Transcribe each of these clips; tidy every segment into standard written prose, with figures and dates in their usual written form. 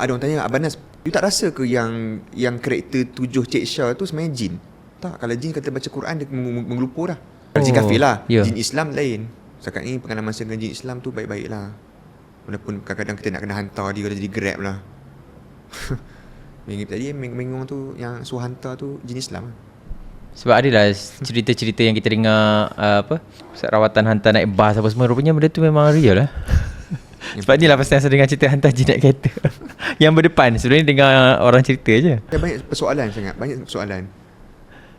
Ada orang tanya, Abang Nas, you tak rasa ke yang karakter 7 Cik Syah tu sebenarnya jin? Tak, kalau jin kata baca Quran dia menggelupur lah. Kalau jin kafir lah, jin Islam lain. Setakat ni pengalaman saya dengan jin Islam tu baik-baik lah. Walaupun kadang-kadang kita nak kena hantar dia, kalau jadi grab lah. Tadi mengong tu, yang suruh hantar tu jin Islam lah. Sebab adalah cerita-cerita yang kita dengar rawatan hantar naik bas apa semua, rupanya benda tu memang real lah. Sebab ni lah pasal saya dengar cerita hantar jin naik kereta. Yang berdepan sebenarnya dengar orang cerita je. Banyak persoalan.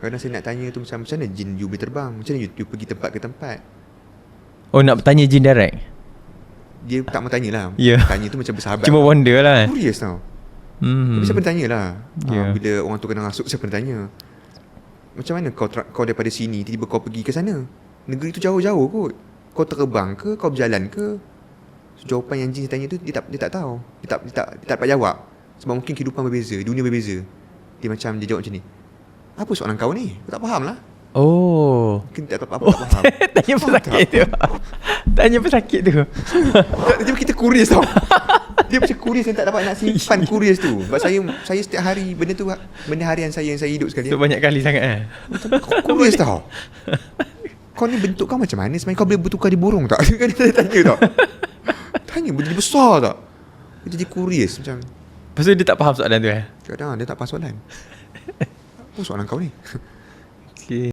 Kadang saya nak tanya tu macam mana jin you boleh terbang, macam mana you pergi tempat ke tempat. Oh, nak bertanya jin direct? Dia tak mau tanya lah. Tanya tu macam bersahabat. Cuma wonder lah. Curious tau. Tapi siapa tanya lah. Bila orang tu kena masuk, siapa tanya, macam mana kau daripada sini tiba-tiba kau pergi ke sana? Negeri tu jauh-jauh kot. Kau terbang ke, kau berjalan ke? So, jawapan yang jin tanya tu dia tak tahu. Dia tak dapat jawab. Sebab mungkin kehidupan berbeza, dunia berbeza. Dia jawab macam ni. Apa soalan kau ni? Aku tak faham lah. Oh. Mungkin tak faham. Tanya pesakit tu. Tanya pesakit tu. Dia kita kurius tau. Dia macam kurius yang tak dapat nak simpan kurius tu. Sebab saya setiap hari benda harian saya yang saya hidup sekali. So banyak kali sangat kurius tau. Kau ni bentuk kau macam mana? Sebenarnya kau boleh bertukar di burung tak? Kan dia tanya tau. Tanya benda besar tak? Dia jadi kurius macam. Lepas tu dia tak faham soalan tu Kadang dia tak faham soalan. Apa soalan kau ni? Okay.